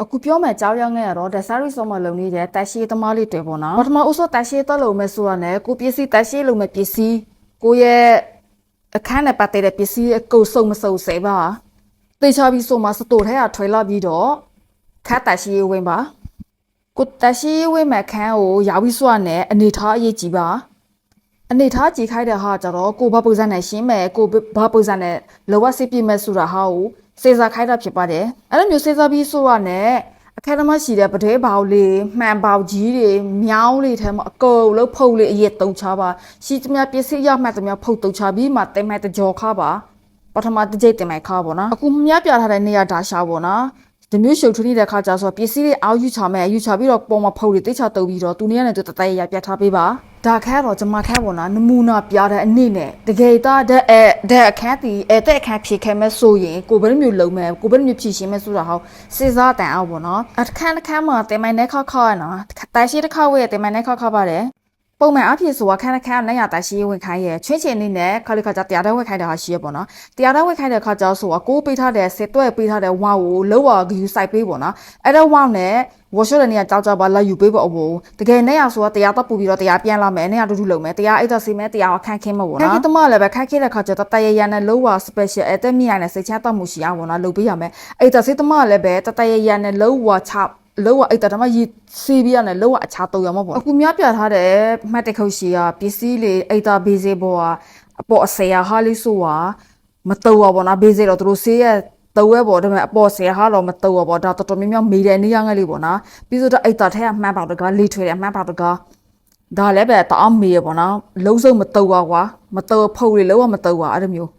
အခုပြောမယ်ကြောက်ရငဲ့ရတော့ desire ဆိုမှလုံနေတဲ့တက်ရှိသမားလေးတွေပေါ့နော်ပထမအစိုးတက်ရှိတော့လုံမဲ့ဆိုတာနဲ့ကိုပစ္စည်းတက်ရှိလုံမဲ့ပစ္စည်းကိုရဲ့အခန်းနဲ့ပတ်သက်တဲ့ပစ္စည်းအကုန်စုံမစုံစေပါတေချာပြီးဆိုမှစတိုထဲကထွေလာပြီးတော့ခတ်တက်ရှိဝင်ပါကိုတက်ရှိဝင်မဲ့ခန်းကိုရောက်ပြီးဆိုတာနဲ့အနေထားအရေးကြီးပါအနေထားကြည့်ခိုင်းတဲ့ဟာကြတော့ကိုဘာပုံစံနဲ့ရှင်းမဲ့ကိုဘာပုံစံနဲ့လောကစစ်ပြမဲ့ဆိုတာဟာကိုစေစားခိုင်းတာဖြစ်ပါတယ်အဲ့လိုမျိုးစေစားပြီးဆိုတာနဲ့အခက်အခဲရှိတဲ့ပတဲပေါက်လေးမှန်ပေါက်ကြီးတွေမြောင်းလေးထဲမှာအကုန်လုံးဖုတ်လေးအရက်တုံချပါရှိသမျှပစ္စည်းရမှတ်သမျှဖုတ်တုံချပြီးမှတဲမဲ့တကြောခါပါပထမတစ်ကြိမ်တဲမဲ့ခါပေါ့နော်အခုမြပြထားတဲ့နေရာဒါရှာပေါ့နော်ဒီမျိုးရှုပ်ထွေးနေတဲ့ခါကျဆိုပစ္စည်းတွေအောက်ယူချမယ်ယူချပြီးတော့ပုံမှာဖုတ်တွေတိတ်ချတုပ်ပြီးတော့သူနေရတဲ့တတရရပြတ်ထားပေးပါဒါခဲတော့ကျွန်မခဲပေါ့နော်နမူနာပြတဲ့အနေနဲ့တကယ်သားတဲ့အခန်းတီတဲ့အခန်းဖြည့်ခဲမဲ့ဆိုရင်ကိုဘယ်လိုမျိုးလုံးမဲ့ကိုဘယ်လိုမျိုးဖြည့်ရှင်းမဲ့ဆိုတာဟောစဉ်းစားတန်အောင်ပေါ့နော်အခန်းမှာတင်မိုင်နဲ့ခါခါနော်တိုင်ရှိတစ်ခါဝဲတင်မိုင်နဲ့ခါခါပါတယ်ပုံမှန်အဖြစ်ဆိုအခန်းနဲ့ရတိုင်ရှိဝင်ခိုင်းရဲ့ချွင်းချင်နေနဲ့ခါလေးခါကျတရားတော်ဝဲခိုင်းတာရှိရပေါ့နော်တရားတော်ဝဲခိုင်းတဲ့ခါကျဆိုကိုပေးထားတဲ့စစ်တွဲပေးထားတဲ့ဝါကိုလောဝဂယူစိုက်ပေးပေါ့နော်အဲ့တော့ဝါနဲ့ဝါရှော့တဲ့နေရာကြောက်ပါလာယူပေးပေါ့အဘူတကယ်နဲ့ရဆိုတာတရားတော့ပူပြီးတော့တရားပြန်လာမယ်နဲ့ရတူတူလုံးမယ်တရားအဲ့တော့စီမဲတရားအခန်းခင်းမှာပေါ့နော်ခန်းခင်းတမလည်းပဲခန်းခင်းတဲ့ခါကျတော့တရရနဲ့လောဝ special အဲ့တဲ့မြရိုင်နဲ့စိတ်ချတတ်မှုရှိအောင်ပေါ့နော်လုပ်ပေးရမယ်အဲ့တော့စိတ်တမလည်းပဲတရရနဲ့လောဝချလောကအဲ့တမကြီးစီးပြီးရနဲ့လောကအခြားတော့ရမှာပေါ့အခုမြပြထားတဲ့မှတ်တခုရှိရပစ္စည်းလေးအဲ့တာဘေးစေးပေါ်အပေါ်အစရာဟာလေးဆိုတာမတော်ပါဘောနော်ဘေးစေးတော့သူတို့ဆေးရတော့ရဲပေါ်ဒါပေမဲ့အပေါ်ဆရာဟာတော့မတော်ပါဘောဒါတော်တော်များများမေးတဲ့နေရငယ်လေးပေါ့နော်ပြီးဆိုတော့အဲ့တာထဲကမှန်းပေါက်တကလေးထွေတယ်မှန်းပေါက်တကဒါလည်းပဲတအားမေးရပေါ့နော်လုံးစုံမတော်ပါကွာမတော်ဖုတ်လေးလောကမတော်ပါအဲ့လိုမျိုး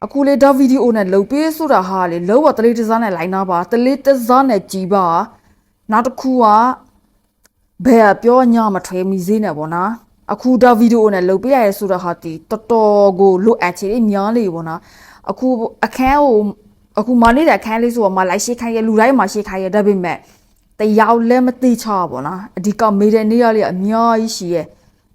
အခုလေဒါဗီဒီယိုနဲ့လုံပေးဆိုတာဟာလေလောကတလေးတစားနဲ့လိုင်းနာပါတလေးတစားနဲ့ကြည်ပါနောက်တစ်ခုကဘယ်ပြောညမထွေးမိစေးနဲ့ပေါ့နော်အခုဒါဗီဒီယိုနဲ့လုပ်ပြရရဲဆိုတာဟာတီတော်တော်ကိုလိုအပ်ချေများလေပေါ့နော်အခုအခန်းကိုအခုမနေတဲ့အခန်းလေးဆိုတော့မလိုက်ရှိခိုင်းရလူတိုင်းမှာရှိခိုင်းရဒါပေမဲ့တယောက်လည်းမသိချပေါ့နော်အဒီကမေးတဲ့နေရလေးအများကြီးရှိရဲ့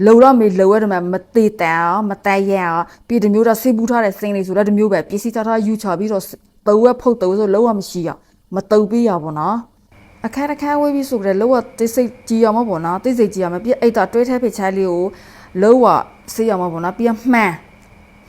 လုံတော့မေးလုံရတယ်မှာမသိတန်အောင်မတန်ရအောင်ပြည်တမျိုးတော့စိတ်ပူထားတဲ့စိန်လေးဆိုတော့တမျိုးပဲပစ္စည်းထားယူချပြီးတော့တော့ဝက်ဖုတ်တော့ဆိုလုံးဝမရှိရမတုံပေးရပေါ့နော်အခါဝေးပြီးဆိုကြတယ်လောကတိတ်စိတ်ကြည်ရမှာပေါ့နော်တိတ်စိတ်ကြည်ရမှာပြအိတ်တာတွဲထဲဖိချဲလေးကိုလောကစေးရမှာပေါ့နော်ပြမှန်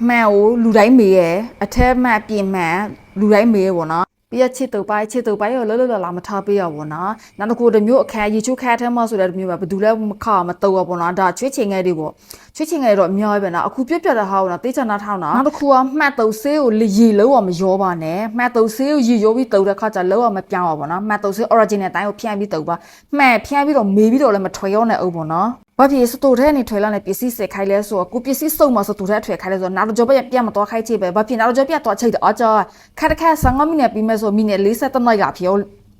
ကိုလူတိုင်းမေးရဲ့အထက်မှပြင်မှန်လူတိုင်းမေးပေါ့နော်ပြချစ်တူပိုင်းရောလောလာမထားပေးရပေါ့နော်နောက်တစ်ခုတမျိုးအခါရေချိုးခါထဲမှာဆိုတဲ့မျိုးပဲဘယ်သူလဲမခါမတော့ပေါ့နော်ဒါချွေးချင်ငယ်တွေပေါ့ချွေးချင်ငယ်တော့အများကြီးပဲနော်အခုပြတဲ့ဟာကတော့တေးချနာထောင်းတာနောက်တစ်ခုကမှတ်တုံဆေးကိုရေလုံးအောင်မရောပါနဲ့မှတ်တုံဆေးကိုရေရောပြီးတုံတဲ့ခါကျလုံးအောင်မပြောင်းပါပေါ့နော်မှတ်တုံဆေး original တိုင်းကိုဖြန့်ပြီးတုံပါမှန်ဖြန့်ပြီးတော့မေးပြီးတော့လည်းမထွေရောနဲ့အောင်ပေါ့နော်ဘာဖြစ်စတိုထဲနေထွေလာနေပစ္စည်းစက်ခိုင်းလဲဆိုတော့ကိုပစ္စည်းစုံမှာစတိုထဲထွေခိုင်းလဲဆိုတော့နောက်တော့ပြန်မတော့ခိုင်းချေပဲဘာဖြစ်နောက်တော့ပြန်တော့ချိတ်တော့ကြောခက်15မိနစ်ပြီးမဲ့ဆိုမိနစ်40မိနစ်ကဖြစ်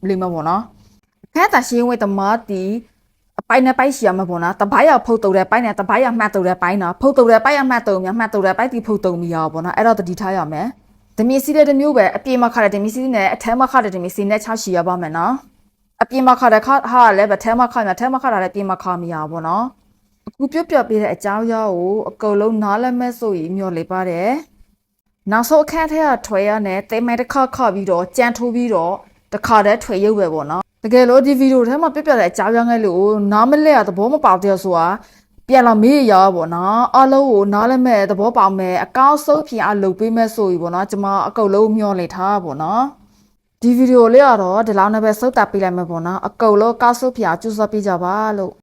လိမ့်မှာပေါ့နော်ခဲတာရှင်းဝဲတမတီအပိုင်းနဲ့ပိုင်းရှိရမှာပေါ့နော်တပိုင်းရဖုတ်တုံတဲ့ပိုင်းနဲ့တပိုင်းရမှတ်တုံတဲ့ပိုင်းနော်ဖုတ်တုံတဲ့ပိုင်းရမှတ်တုံများမှတ်တုံတဲ့ပိုင်းတီဖုတ်တုံမီရပေါ့နော်အဲ့တော့တတိထားရမယ်ဓမီစီတဲ့တမျိုးပဲအပြေမခတဲ့ဓမီစီနဲ့အထဲမခတဲ့ဓမီစီနဲ့ချရှိရပါမယ်နော်အပြေမခတဲ့ခါဟာလည်းပဲထဲမခတာလည်းပြေမခမရပေါ့နော်အခုပြပေးတဲ့အကြောင်းအရာကိုအကုန်လုံးနားလည်မဲ့ဆိုရင်မျှော်လေပါတယ်နောက်ဆုံးအခန်းထဲကထွေရနဲ့တဲမဲတစ်ခါခပြီးတော့ကြမ်းထိုးပြီးတော့တစ်ခါတည်းထွေရုပ်ပဲပေါ့နော်တကယ်လို့ဒီဗီဒီယိုထဲမှာပြတဲ့အကြောင်းအရာငယ်လို့နားမလဲရသဘောမပေါတဲ့ဆိုတာပြန်လာမေးရပေါ့နော်အလုံးကိုနားလည်မဲ့သဘောပေါက်မဲ့အကောက်ဆုံးဖြစ်အောင်လုပ်ပေးမဲ့ဆိုရင်ပေါ့နော်ကျွန်မအကုန်လုံးမျှော်လေထားပေါ့နော်ဒီဗီဒီယိုလေးကတော့ဒီလောက်နဲ့ပဲစုပ်တာပေးလိုက်မယ်ပေါ့နော်အကုန်လုံးကောက်ဆုပ်ဖြစ်အောင်ကြိုးစားပေးကြပါလို့